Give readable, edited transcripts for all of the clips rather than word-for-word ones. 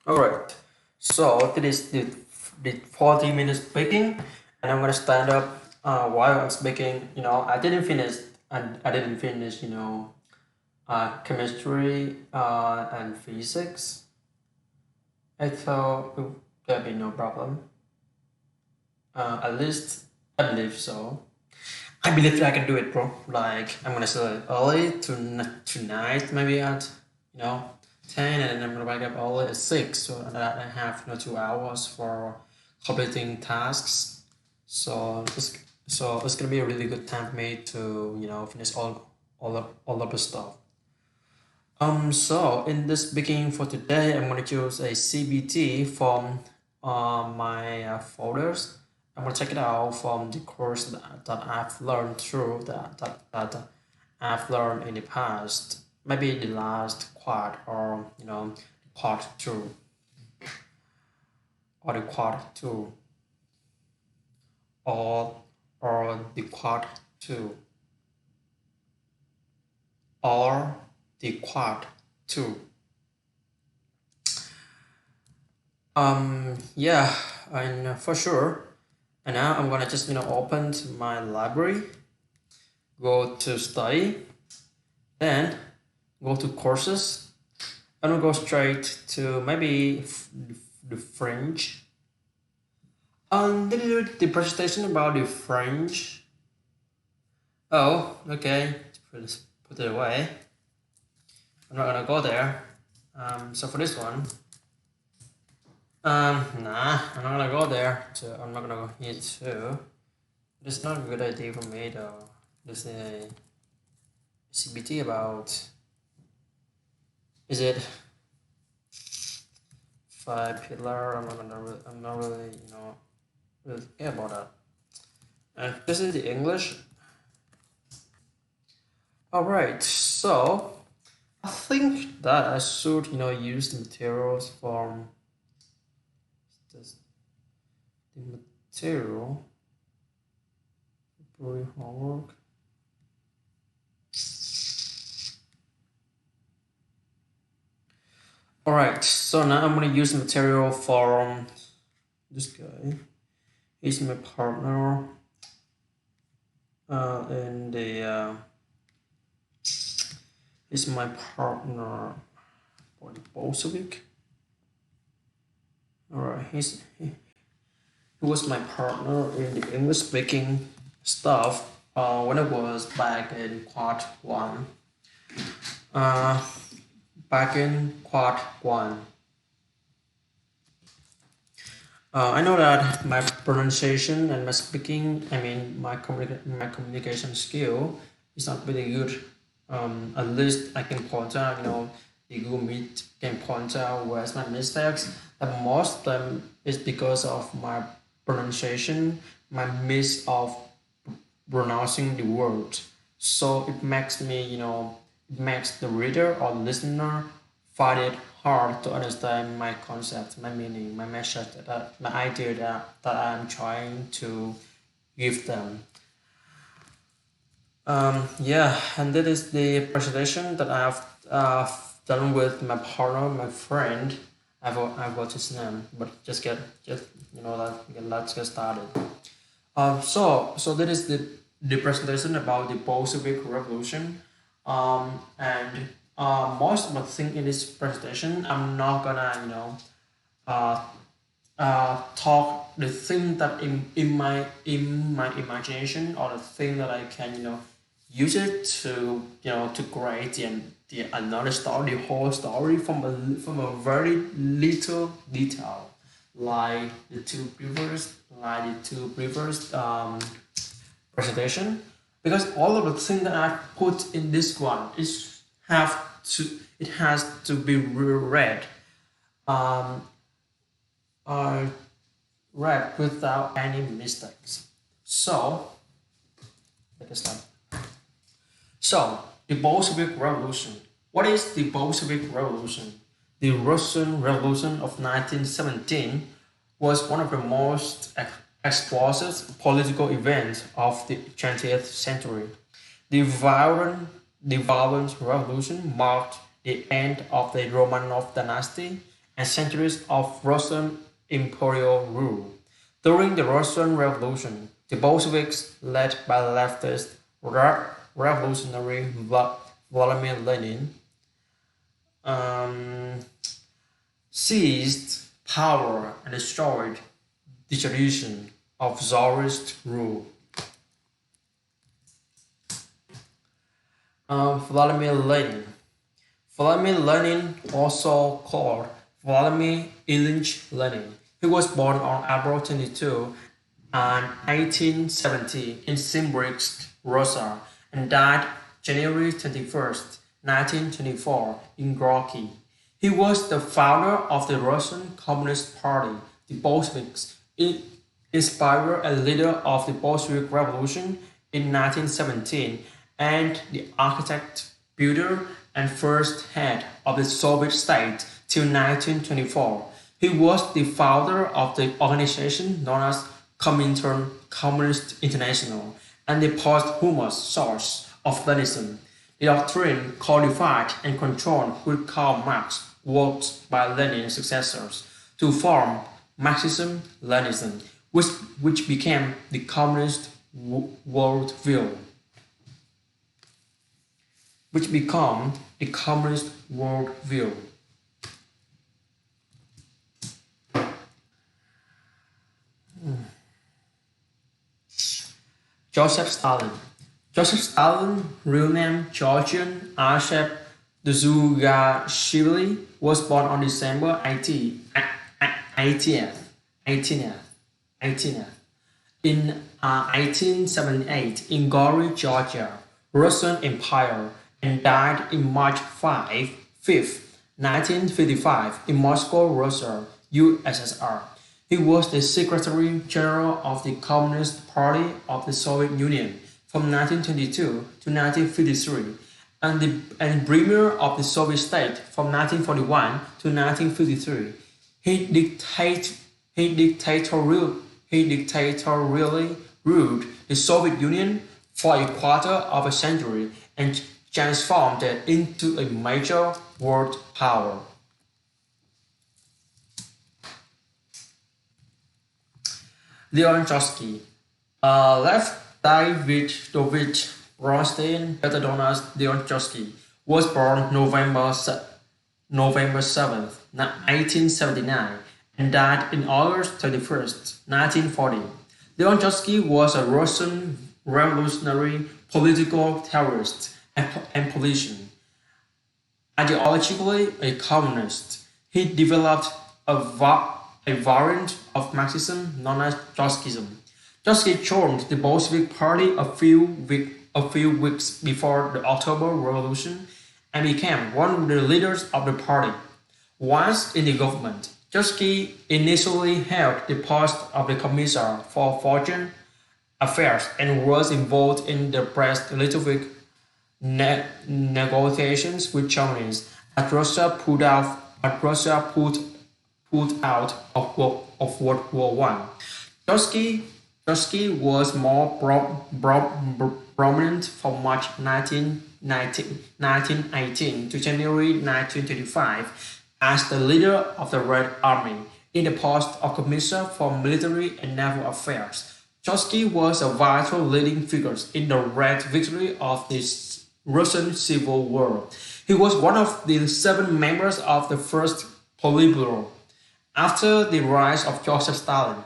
All right. So this is the 40 minutes speaking, and I'm gonna stand up while I'm speaking. I didn't finish. Chemistry and physics. I thought there'd be no problem. At least I believe so. I believe that I can do it, bro. Like I'm gonna start early tonight, maybe at you know 10, and then I'm gonna wake up early at 6, so that I have 2 hours for completing tasks. So it's gonna be a really good time for me to finish all of the stuff. So in this beginning for today, I'm gonna choose a CBT from my folders. I'm gonna check it out from the course that I've learned through that I've learned in the past. Maybe the last quad or part two or the quad two or the quad two or the quad two. Yeah, and for sure. And now I'm gonna just open to my library, go to study, then go to courses, and we'll go straight to maybe the French. The presentation about the French. Oh, okay. Put it away. I'm not gonna go there. So for this one, nah, I'm not gonna go there. So I'm not gonna go here too. It's not a good idea for me though. This is a CBT about, is it five pillar? I'm not really really care about that. And this is the English. All right, so I think that I should use the materials from this the material for homework. All right, so now I'm gonna use the material from this guy. He's my partner in the he's my partner for the Bolshevik. All right, he was my partner in the English speaking stuff when I was back in quad one. Uh, Back in quad one. I know that my pronunciation and my speaking, I mean my communication skill is not really good. At least I can point out, the Google Meet can point out where's my mistakes. And most of them is because of my pronunciation, my miss of pronouncing the word. So it makes me, it makes the reader or listener find it hard to understand my concept, my meaning, my message, my idea that I'm trying to give them. Yeah, and that is the presentation that I've done with my partner, my friend. I've got his name, but just let's get started. So that is the presentation about the Bolshevik Revolution. And most of the thing in this presentation, I'm not gonna uh, talk the thing that in my imagination, or the thing that I can use it to to create the another story, the whole story from a very little detail, like the two previous presentation, because all of the things that I put in this one has to be read, um, uh, read without any mistakes. So let us start. So the Bolshevik Revolution. What is the Bolshevik Revolution? The Russian Revolution of 1917 was one of the most explosive political events of the 20th century. The violent, the violent revolution marked the end of the Romanov dynasty and centuries of Russian imperial rule. During the Russian Revolution, the Bolsheviks, led by leftist revolutionary Vladimir Lenin, um, seized power and destroyed the tradition of Tsarist rule. Vladimir Lenin. Vladimir Lenin, also called Vladimir Ilyich Lenin. He was born on April 22, 1870 in Simbirsk, Russia, and died January 21st, 1924 in Gorky. He was the founder of the Russian Communist Party, the Bolsheviks, inspirer and leader of the Bolshevik Revolution in 1917, and the architect, builder, and first head of the Soviet state till 1924. He was the founder of the organization known as Comintern Communist International and the posthumous source of Leninism. The doctrine codified and controlled with Karl Marx works by Lenin's successors to form Marxism-Leninism, which became the communist worldview. Which become the communist worldview. Joseph Stalin. Joseph Stalin, real name Georgian Arshep Dzugashvili, was born on December 18th in 1878 in Gori, Georgia, Russian Empire, and died in March 5th, 1955 in Moscow, Russia, USSR. He was the Secretary General of the Communist Party of the Soviet Union from 1922 to 1953 and Premier of the Soviet state from 1941 to 1953. He dictatorially ruled the Soviet Union for a quarter of a century and transformed it into a major world power. Leon Trotsky. Lev Davidovich Bronstein, better known as Leon Trotsky, was born November 7th, 1879, and died in August 31st, 1940. Leon Trotsky was a Russian revolutionary political terrorist and politician. Ideologically a communist, he developed a variant of Marxism known as Trotskyism. Trotsky joined the Bolshevik Party a few weeks before the October Revolution and became one of the leaders of the party. Once in the government, Trotsky initially held the post of the Commissar for Foreign Affairs and was involved in the Brest-Litovsk negotiations with Germany as Russia pulled out of World War I. Trotsky was more prominent from March 1918 to January 1925 as the leader of the Red Army in the post of Commissioner for Military and Naval Affairs. Trotsky was a vital leading figure in the Red victory of the Russian Civil War. He was one of the 7 members of the first Politburo. After the rise of Joseph Stalin,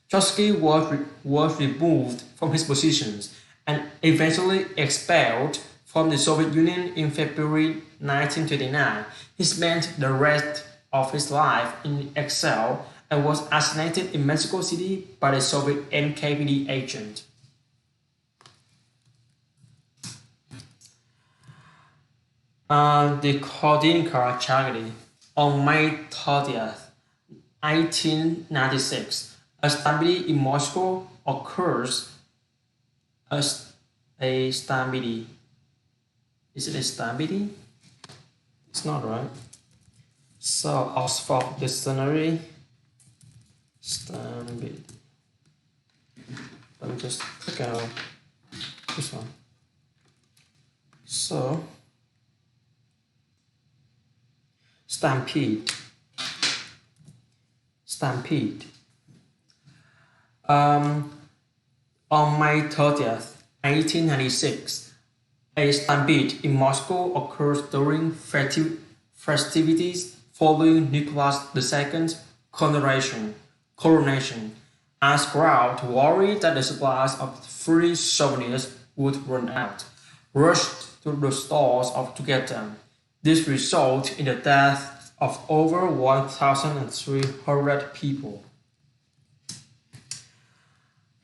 Trotsky was removed from his positions and eventually expelled from the Soviet Union in February 1929. He spent the rest of his life in exile and was assassinated in Mexico City by the Soviet NKVD agent. The Kordinka tragedy. On May 30th, 1896, a stampede in Moscow occurs as a stampede. Is it a stampede? It's not, right? So, Oxford Dictionary, stampede. Let me just check out this one. So, stampede. stampede. Um, on May 30th, 1896, a stampede in Moscow occurs during festivities following Nicholas II's coronation, as crowd worried that the supplies of free souvenirs would run out, rushed to the stores to get them. This resulted in the death of over 1,300 people.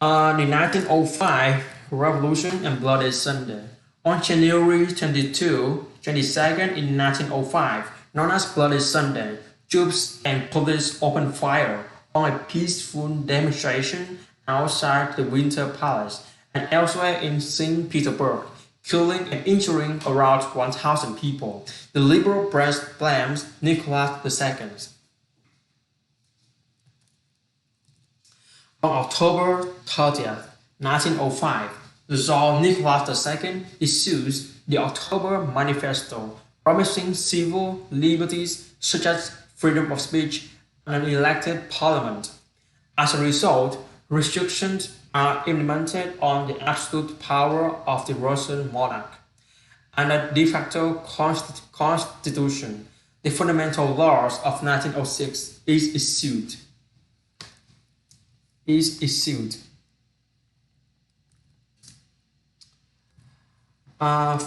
The 1905 Revolution and Bloody Sunday. On January 22nd in 1905, known as Bloody Sunday, troops and police opened fire on a peaceful demonstration outside the Winter Palace and elsewhere in St. Petersburg, killing and injuring around 1,000 people. The liberal press blames Nicholas II. On October 30th, 1905, the Tsar Nicholas II issues the October Manifesto, promising civil liberties such as freedom of speech and an elected parliament. As a result, restrictions are implemented on the absolute power of the Russian monarch, and a de facto constitution, the Fundamental Laws of 1906, is issued.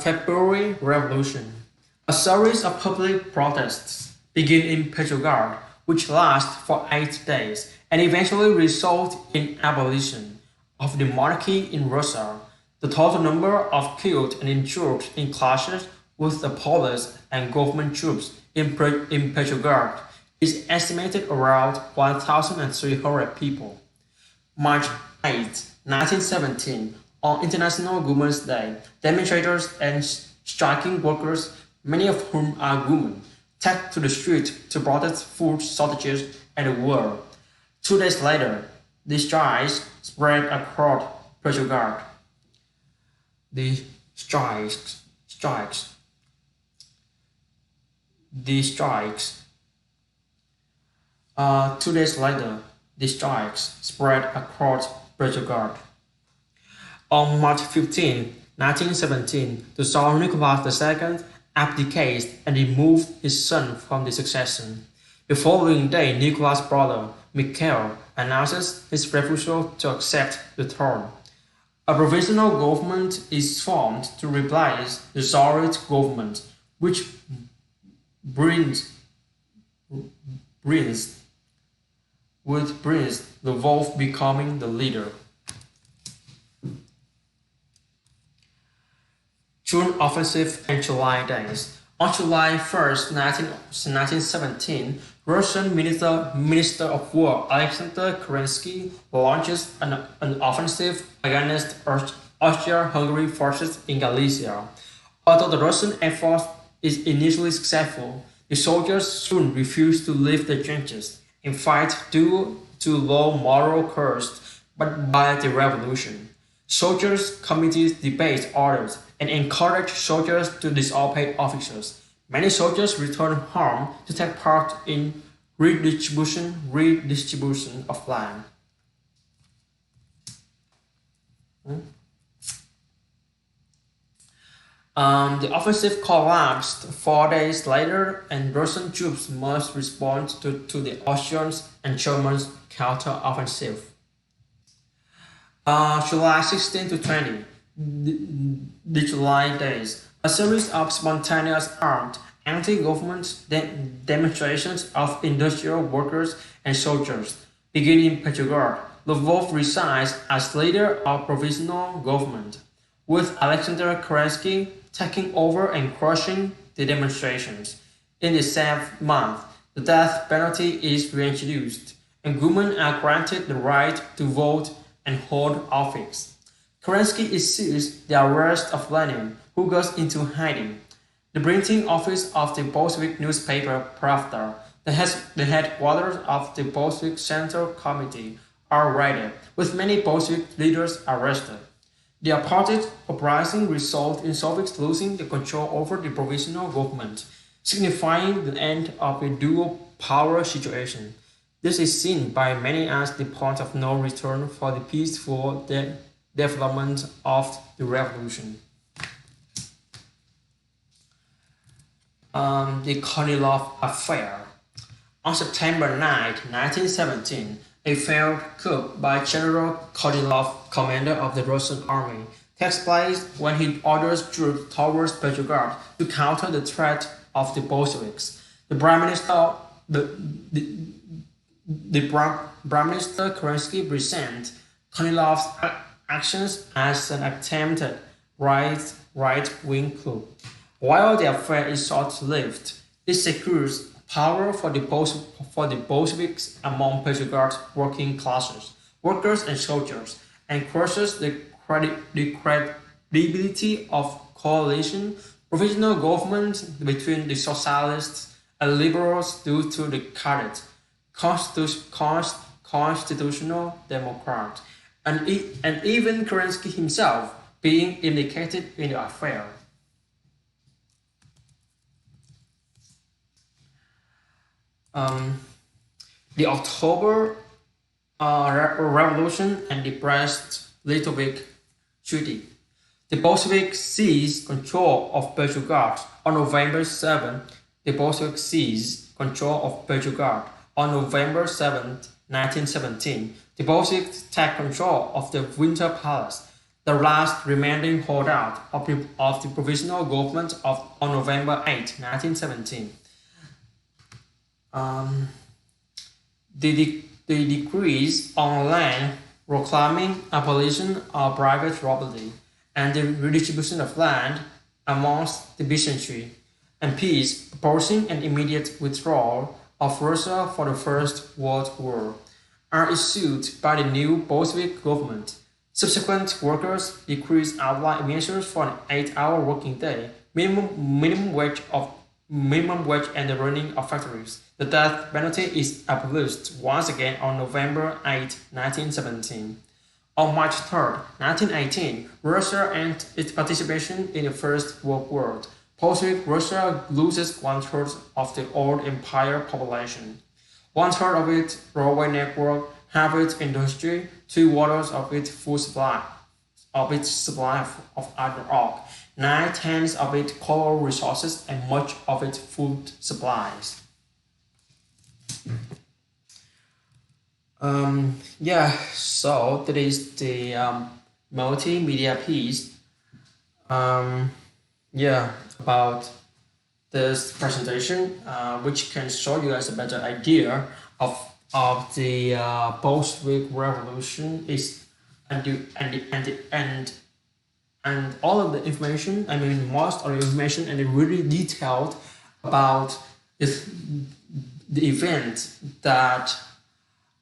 February Revolution. A series of public protests begin in Petrograd, which last for 8 days and eventually result in abolition of the monarchy in Russia. The total number of killed and injured in clashes with the police and government troops in Petrograd is estimated around 1,300 people. March 8, 1917, on International Women's Day, demonstrators and striking workers, many of whom are women, take to the street to protest food shortages and the war. 2 days later, the strikes spread across Petrograd. The strikes. 2 days later, the strikes spread across Petrograd. On March 15, 1917, the Tsar Nicholas II abdicated and removed his son from the succession. The following day, Nicholas' brother, Mikhail, announces his refusal to accept the throne. A provisional government is formed to replace the Tsarist government, which brings Lvov becoming the leader. June Offensive and July Days. On July 1st, 1917, Russian Minister of War Alexander Kerensky launches an offensive against Austro-Hungary forces in Galicia. Although the Russian effort is initially successful, the soldiers soon refuse to leave the trenches and fight due to low moral courage by the revolution. Soldiers' committees debate orders and encourage soldiers to disobey officers. Many soldiers return home to take part in redistribution of land. The offensive collapsed 4 days later, and Russian troops must respond to the Austrians and Germans' counter-offensive. July 16 to 20, the July Days. A series of spontaneous armed anti-government demonstrations of industrial workers and soldiers begin in Petrograd. Lvov resigns as leader of provisional government, with Alexander Kerensky taking over and crushing the demonstrations. In the same month, the death penalty is reintroduced, and women are granted the right to vote and hold office. Kerensky issues the arrest of Lenin, who goes into hiding. The printing office of the Bolshevik newspaper Pravda, the headquarters of the Bolshevik Central Committee, are raided, with many Bolshevik leaders arrested. The apparent uprising resulted in Soviets losing the control over the provisional government, signifying the end of a dual power situation. This is seen by many as the point of no return for the peaceful development of the revolution. The Kornilov Affair. On September 9, 1917, a failed coup by General Kornilov, commander of the Russian army, takes place when he orders troops towards Petrograd to counter the threat of the Bolsheviks. The Prime Minister, the, the Prime Minister Kerensky presents Kornilov's actions as an attempted right-wing coup. While the affair is short-lived, it secures power for the Bolsheviks among Petrograd's working classes, workers and soldiers, and crushes the credibility of coalition provisional government between the socialists and liberals due to the current constitutional democrat, and even Kerensky himself being implicated in the affair. Um, the October Revolution and the Brest-Litovsk Treaty. The Bolsheviks seized control of Petrograd on November 7. The Bolsheviks seized control of Petrograd on November 7, 1917. The Bolsheviks take control of the Winter Palace, the last remaining holdout of the provisional government on November 8, 1917. The decrees on land proclaiming abolition of private property and the redistribution of land amongst the peasantry, and peace proposing an immediate withdrawal of Russia for the First World War, are issued by the new Bolshevik government. Subsequent workers' decrees outline measures for an 8-hour working day, minimum wage and the running of factories. The death penalty is abolished once again on November 8, 1917. On March 3, 1918, Russia ends its participation in the First World War. Bolshevik Russia loses one-third of the old empire population, one-third of its railway network, half its industry, 2/4 of its food supply, of iron ore, 9/10 of its coal resources, and much of its food supplies. Yeah, so that is the multimedia piece. Yeah, about this presentation, which can show you guys a better idea of the Bolshevik Revolution is and all of the information. I mean, most of the information and really detailed about this, the events that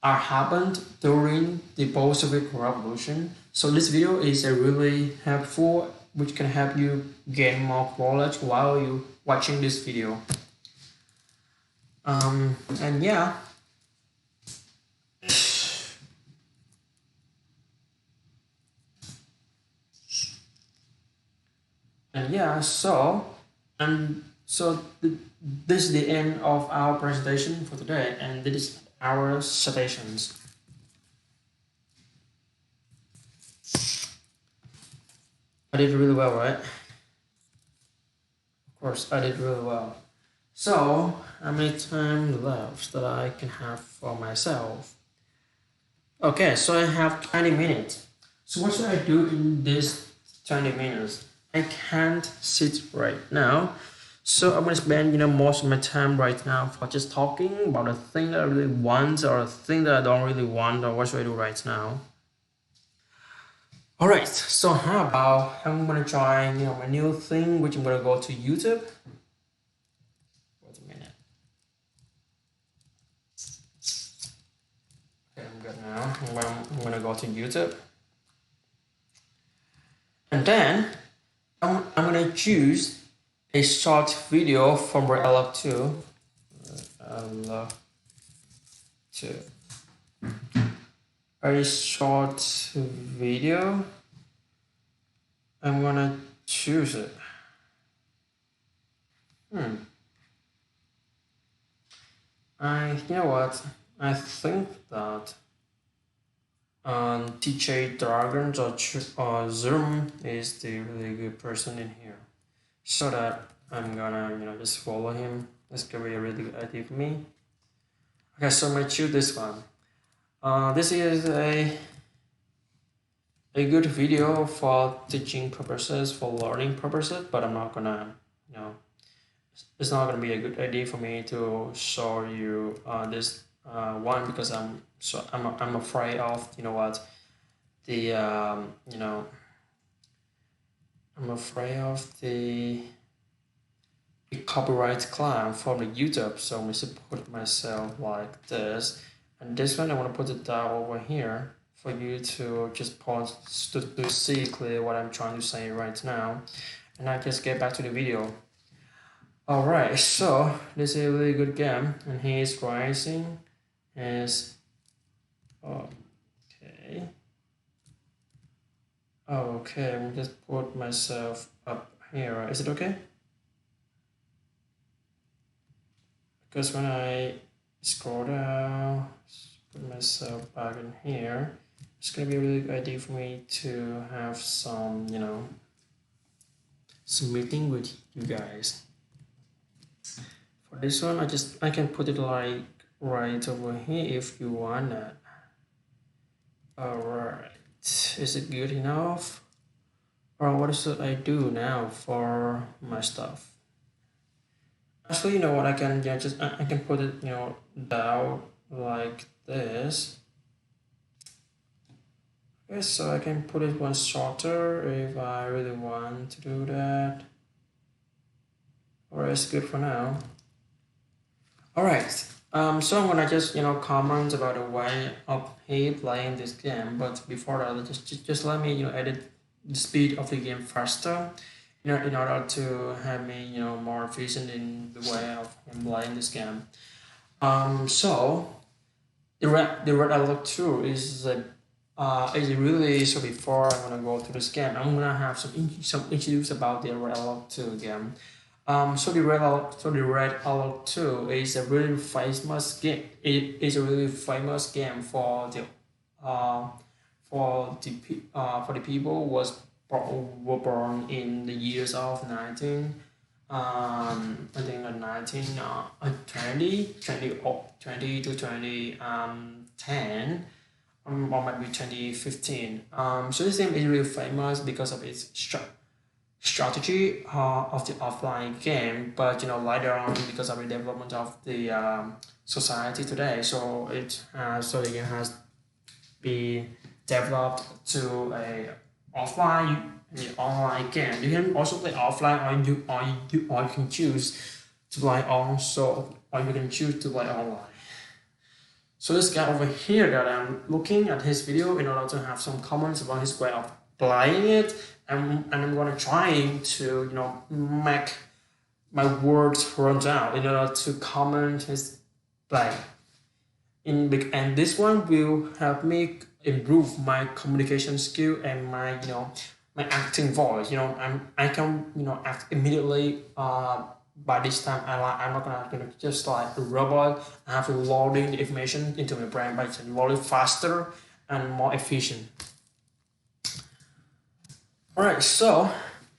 are happened during the Bolshevik Revolution. So this video is a really helpful, which can help you gain more knowledge while you watching this video. And yeah. And yeah, so this is the end of our presentation for today, and this is our citations. I did really well, right? Of course, I did really well. So, how many time left that I can have for myself? Okay, so I have 20 minutes. So what should I do in this 20 minutes? I can't sit right now. So I'm gonna spend most of my time right now for just talking about the thing that I really want or the thing that I don't really want, or what should I do right now? Alright, so how about I'm gonna try my new thing, which I'm gonna go to YouTube. Wait a minute. Okay, I'm good now. I'm gonna go to YouTube. And then I'm gonna choose a short video from where I love to. A short video. I'm gonna choose it. You know what? I think that TJ Dragons or Zoom is the really good person in here. So that I'm gonna just follow him. This could be a really good idea for me. Okay, so I'm gonna choose this one. This is a good video for teaching purposes, for learning purposes, but I'm not gonna, it's not gonna be a good idea for me to show you this one because I'm afraid of the I'm afraid of the copyright claim from the YouTube, so I'm gonna support myself like this. And this one I want to put it down over here for you to just pause to see clear what I'm trying to say right now. And I just get back to the video. Alright, so this is a really good game, and he is rising. Is okay. Okay, I'm just put myself up here. Is it okay? Because when I scroll down, put myself back in here, it's gonna be a really good idea for me to have some, some meeting with you guys. For this one, I can put it like right over here if you want that. Alright, is it good enough? Or what should I do now for my stuff? Actually, you know what? I can I can put it down like this. Okay, so I can put it one shorter if I really want to do that. Or it's good for now. Alright, so I'm gonna just comment about the way of he playing this game, but before that, just let me edit the speed of the game faster, in order to have me more efficient in the way of him playing this game. So the red alert 2 is really, so before I'm gonna go to this game, I'm gonna have some introduce about the red alert 2 game. So the Red Alert 2 is a really famous game. It is a really famous game for the people were born in the years of 19 I think 20 to 2010, or maybe 2015. So this game is really famous because of its strategy of the offline game, but later on because of the development of the society today, so the game has been developed to a online game. You can also play offline, or you can choose to play or you can choose to play online. So this guy over here that I'm looking at his video in order to have some comments about his way of playing it, and I'm gonna try to make my words run down in order to comment his play. And this one will help me improve my communication skill and my my acting voice. I can act immediately. By this time, I'm not gonna just like a robot. I have to loading the information into my brain, but it's load it faster and more efficient. Alright, so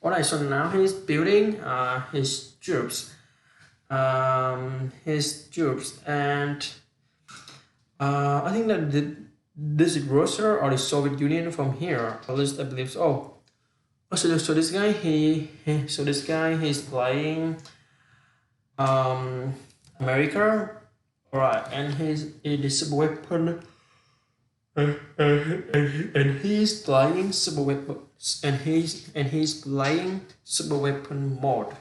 what I saw now, he's building his troops. And I think that this is Russia or the Soviet Union from here. At least I believe so. Oh, so this guy he's playing America, right? And he's weapon. And he's playing super weapon, and he's playing super weapon mode.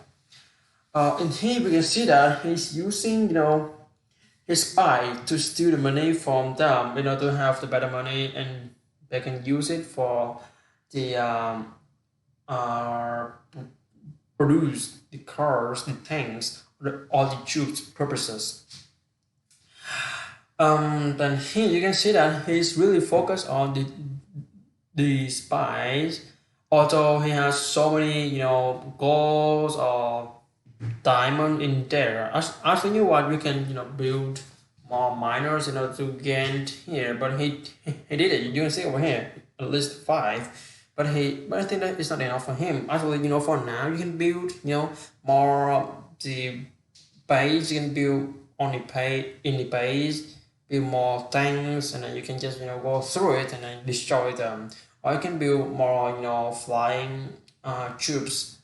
In here we can see that he's using his spy to steal the money from them in order to have the better money, and they can use it for the produce the cars, the tanks, all the troops purposes. Then here you can see that he's really focused on the spies, although he has so many golds or diamond in there. Actually, you know what, we can build more miners in order to gain here, but he did it. You can see over here at least 5, but I think that it's not enough for him. Actually, for now you can build more the base. You can build only pay in the base, build more tanks, and then you can just go through it and then destroy them. Or you can build more flying troops.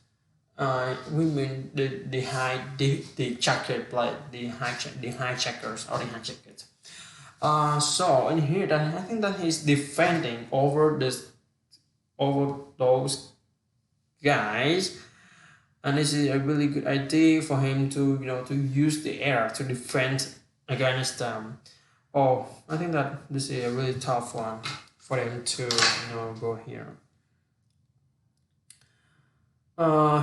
We mean the checkered like the hijackers or the hijackers. So in here, that I think that he's defending over those guys, and this is a really good idea for him to to use the air to defend against them. Oh, I think that this is a really tough one for him to go here.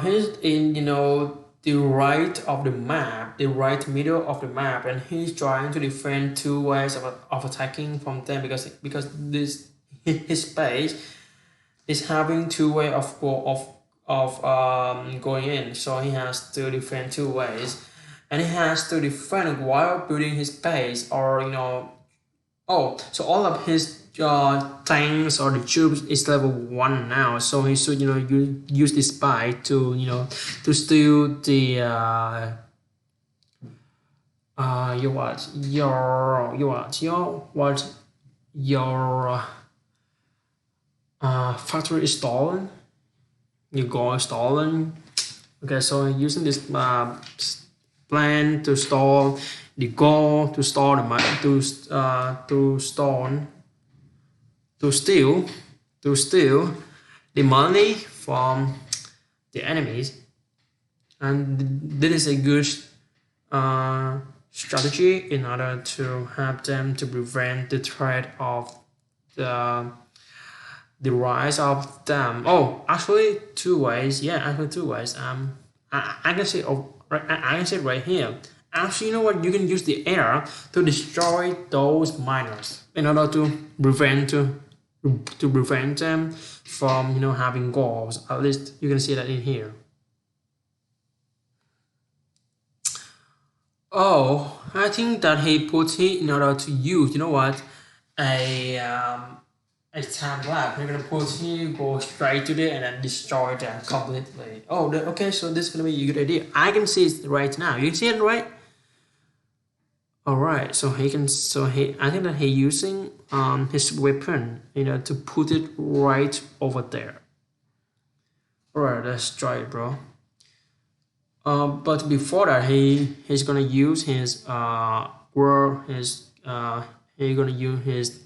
He's in the right of the map, the right middle of the map, and he's trying to defend 2 ways of attacking from them because this his base is having 2 way of going in, so he has to defend 2 ways, and he has to defend while building his base, or so all of his tanks or the troops is level 1 now, so he should use this spy to to steal the your factory is stolen, your gold is stolen. Okay, so using this plan to store the gold, to store the money, to steal the money from the enemies, and this is a good strategy in order to help them to prevent the threat of the rise of them. Oh, actually 2 ways. Yeah, actually 2 ways. I can say I can say it right here. Actually, you know what? You can use the air to destroy those miners in order to prevent them from having goals. At least you can see that in here. Oh, I think that he put it in order to use a time lap. We're gonna put here, go straight to there, and then destroy them completely. Oh, okay. So this is gonna be a good idea. I can see it right now. You can see it, right? All right. So he can. So I think that he using his weapon, to put it right over there. All right. Let's try it, bro. But before that, he's gonna use his he's gonna use his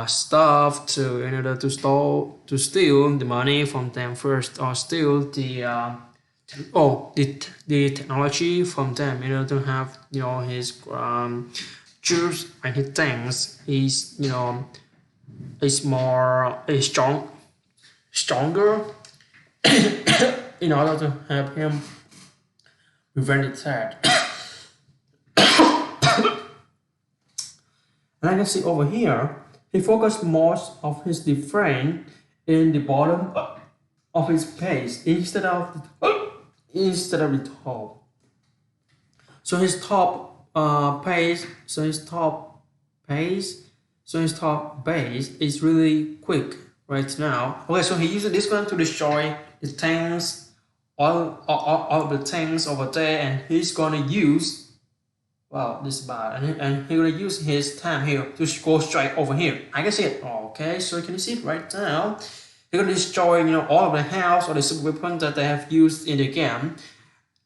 stuff to in order to steal the money from them first, or steal the technology from them in order to have his troops and his tanks. He's is more is stronger in order to help him prevent the threat. And I can see over here, he focused most of his defense in the bottom of his page instead of the top. So his top page, so his top base is really quick right now. Okay, so he used this one to destroy the tanks, all the tanks over there, and he's gonna use. Wow, this is bad. And he's gonna use his time here to go straight over here. I can see it. Okay, so can you see it right now? He's gonna destroy, all of the house or the super weapons that they have used in the game.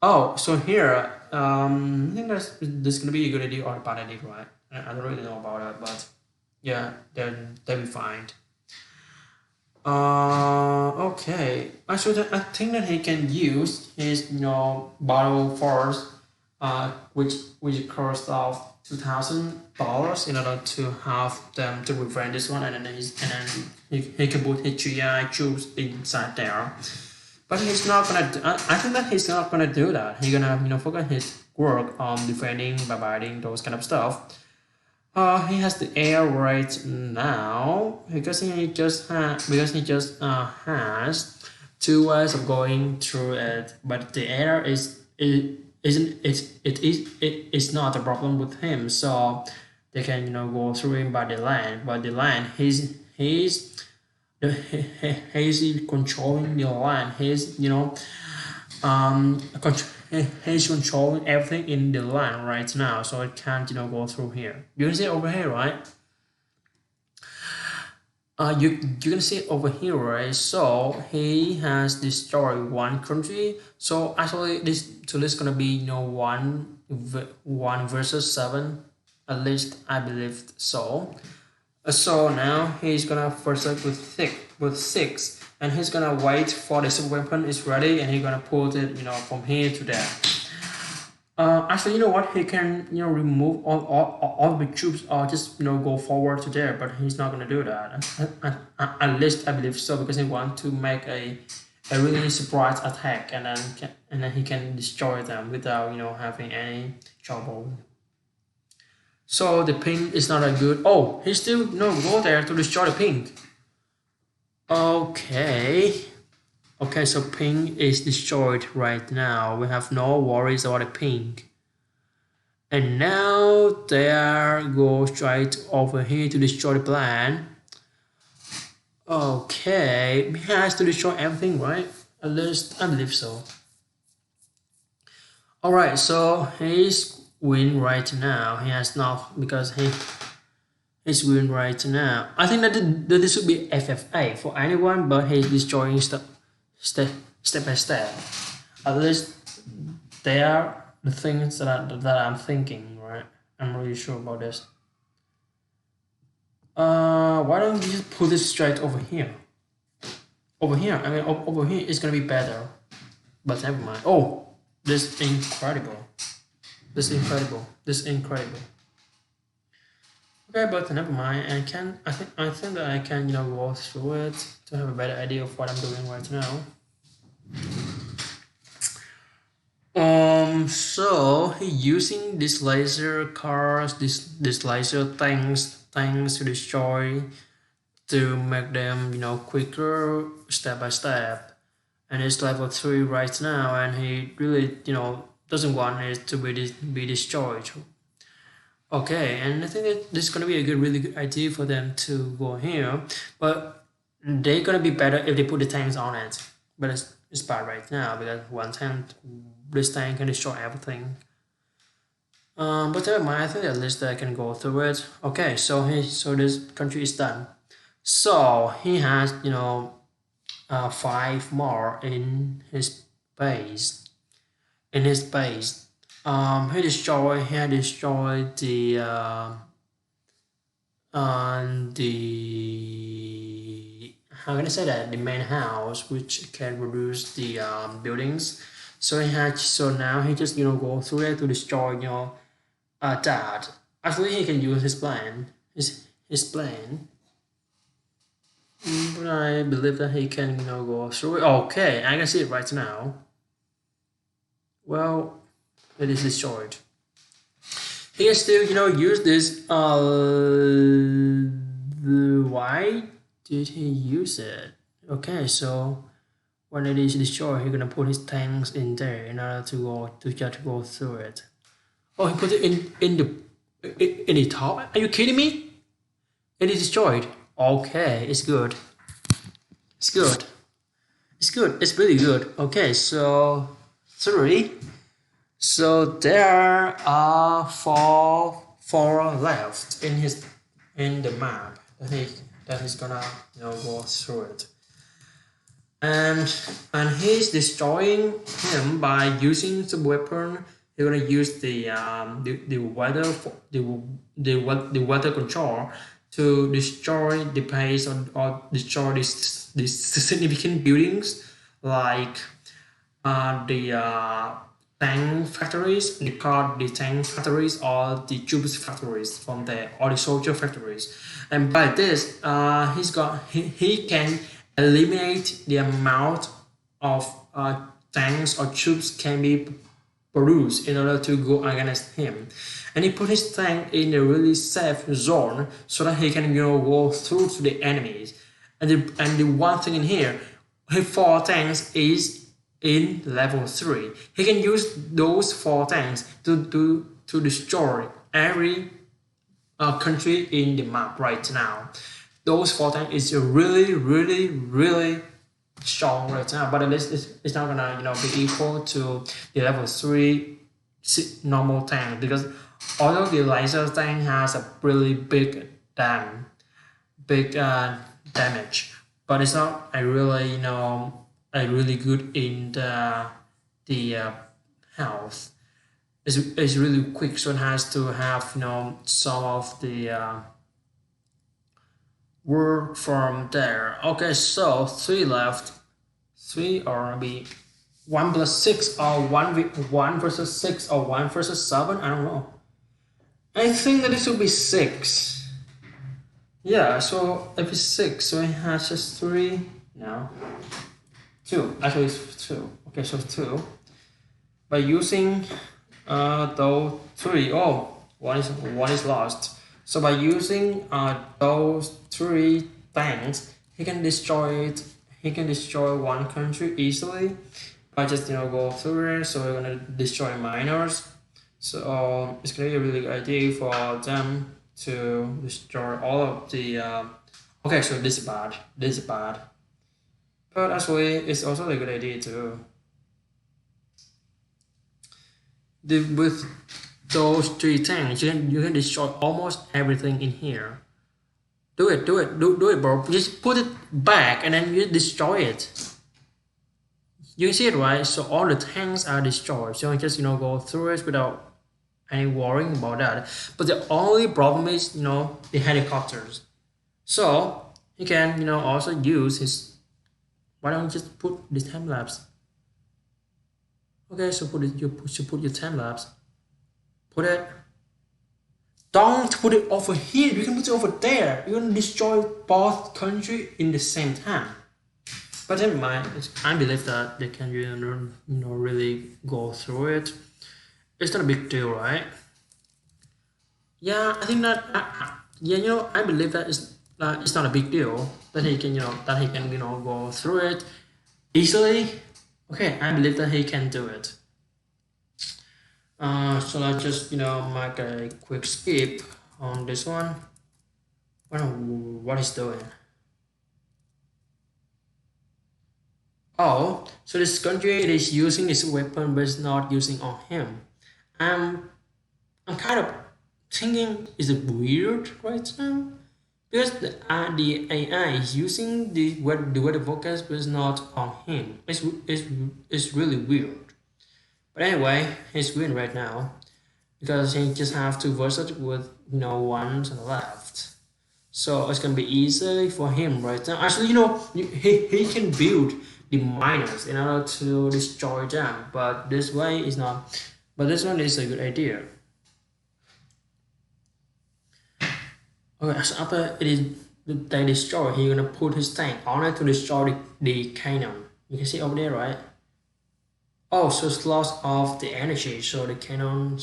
Oh, so here, I think this is gonna be a good idea or a bad idea, right? I don't really know about it, but yeah, then they'll be fine. Okay. Actually, I think that he can use his, battle force, which cost of $2,000 in order to have them to prevent this one, and then he can put his GI troops inside there. But he's not gonna. I think that he's not gonna do that. He's gonna focus his work on defending, bombarding, those kind of stuff. He has the air right now because he just has 2 ways of going through it, but the air is isn't it's not a problem with him, so they can go through him by the land. But the land, he's controlling the land. He's controlling everything in the land right now, so it can't go through here. You can see it over here, right? You can see it over here, right? So he has destroyed one country. So actually, this gonna be one versus 7, at least I believe so. So now he's gonna first up with 6, and he's gonna wait for the super weapon is ready, and he's gonna put it from here to there. Actually, you know what? He can remove all the troops or just go forward to there, but he's not gonna do that. At least I believe so, because he wants to make a really surprise attack, and then he can destroy them without having any trouble. So the pink is not that good. Oh, he still go there to destroy the pink. Okay. Okay, so pink is destroyed right now. We have no worries about the pink. And now they go straight over here to destroy the plan. Okay, he has to destroy everything, right? At least I believe so. Alright, so he's win right now. He has not, because he's win right now. I think that this would be FFA for anyone, but he's destroying stuff step by step. At least they are the things that I'm thinking, right? I'm really sure about this. Why don't you just put this straight over here? Over here, I mean, over here is gonna be better. But never mind. Oh, this is incredible. This is incredible. This is incredible. Okay, but never mind. I think that I can go through it to have a better idea of what I'm doing right now. So he using this laser cars, this laser tanks to destroy, to make them quicker step by step, and it's level 3 right now, and he really doesn't want it to be destroyed. Okay, and I think that this is gonna be a really good idea for them to go here, but they're gonna be better if they put the tanks on it. But it's bad right now, because this tank can destroy everything. But never mind. I think at least I can go through it. Okay, so this country is done. So he has 5 more in his base. He had destroyed the how can I say that, the main house, which can reduce the buildings. So now he just go through it to destroy that. Actually, he can use his plan. His plan. But I believe that he can go through it. Okay, I can see it right now. Well, it is destroyed. He can still use this. Why did he use it? Okay, so when it is destroyed, he's gonna put his tanks in there in order to go through it. Oh, he put it in the top. Are you kidding me? It is destroyed. Okay, it's good. It's good. It's good. It's really good. Okay, so 3. So there are four left in the map that he's gonna go through it. And he's destroying him by using the weapon. He's gonna use the weather control to destroy the base or destroy these significant buildings, like the tank factories, the tank factories, or the troops factories from there, or the soldier factories. And by this, he can eliminate the amount of tanks or troops can be produced in order to go against him. And he put his tank in a really safe zone so that he can go through to the enemies. And the one thing in here, his 4 tanks is in level 3. He can use those 4 tanks to destroy every country in the map right now. Those 4 tanks is really strong right now, but at least it's not gonna be equal to the level 3 normal tank, because although the laser tank has a really big damage, but it's not a really good in the health. It's really quick, so it has to have some of the work from there. Okay, so 3 left. 3 or maybe 1 plus 6 or 1 versus 6 or 1 versus 7. I don't know. I think that it should be 6. Yeah, so if it's 6, so it has just 3. No. 2. Actually, it's 2. Okay, so 2. By using those 3. Oh, one is lost. So by using those 3 tanks, he can destroy it. He can destroy one country easily by just go through it. So we're gonna destroy miners. So it's gonna be a really good idea for them to destroy all of the. Okay, so this is bad. This is bad. But actually, it's also a good idea too. With those 3 tanks, you can destroy almost everything in here. Do it, bro. Just put it back and then you destroy it. You see it, right? So all the tanks are destroyed. So you just go through it without any worrying about that. But the only problem is the helicopters. So you can also use his. Why don't you just put the time lapse? Okay, so you should put your time lapse. Put it. Don't put it over here. You can put it over there. You're gonna destroy both countries in the same time. But never mind. I believe that they can really go through it. It's not a big deal, right? Yeah, I think that. Yeah, I believe that it's not a big deal that he can go through it easily. Okay, I believe that he can do it. So let's just make a quick skip on this one. I don't know what he's doing. Oh, so this country is using this weapon but it's not using on him. I'm kind of thinking, is it weird right now? Because the AI is using the weather forecast but it's not on him. It's really weird. But anyway, he's winning right now because he just have to verse it with ones on the left. So it's gonna be easy for him right now. Actually, he can build the miners in order to destroy them, but this way is not. But this one is a good idea. Okay, so after they destroy, he's gonna put his tank on it to destroy the cannon. You can see over there, right? Oh, so it's loss of the energy, so the cannon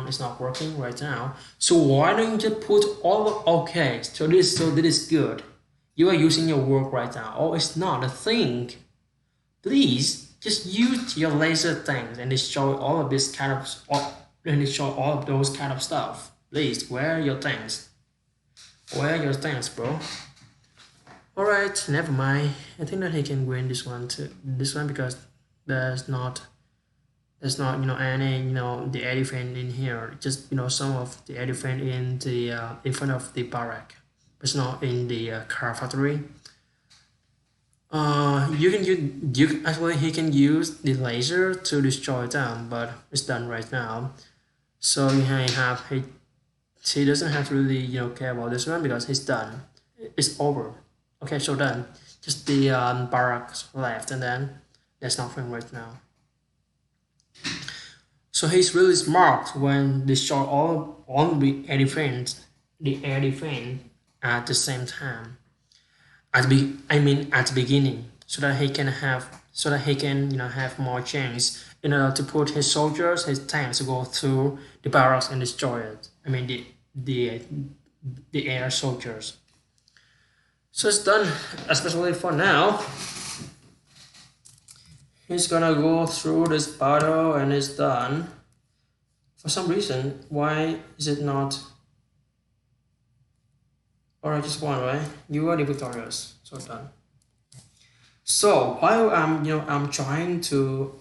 is not working right now. So why don't you just put all okay? So this is good. You are using your work right now. Oh, it's not a thing. Please just use your laser tanks and destroy all of this kind of and destroy all of those kind of stuff. Please, where are your tanks? Where are your tanks, bro? Alright, never mind. I think that he can win this one too. This one because there's not any the elephant in here, just some of the elephant in the in front of the barrack, but it's not in the car factory. Actually he can use the laser to destroy them, but it's done right now. So he doesn't have to really care about this one because he's done. It's over. Okay, so done. Just the barracks left, and then there's nothing right now. So he's really smart when destroy all the air defense at the same time. At the beginning, so that he can have more chance in order to put his soldiers, his tanks to go through the barracks and destroy it. I mean the air soldiers. So it's done, especially for now. He's gonna go through this battle and it's done. For some reason, why is it not? Alright, just one, right? You are the victorious. So done. So while I'm trying to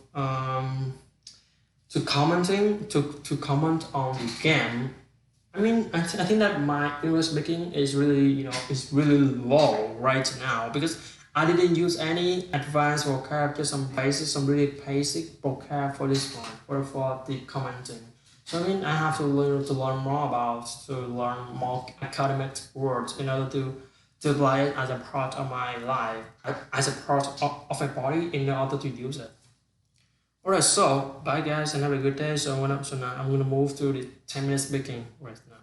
commenting to comment on the game, I mean, I think that my English speaking is really, is really low right now because I didn't use any advanced vocab, just some really basic vocab for this one, for the commenting. So I mean, I have to learn more about, to learn more academic words in order to apply it as a part of my life, as a part of my body in order to use it. Alright, so bye guys and have a good day. So now I'm gonna move to the 10 minutes speaking right now.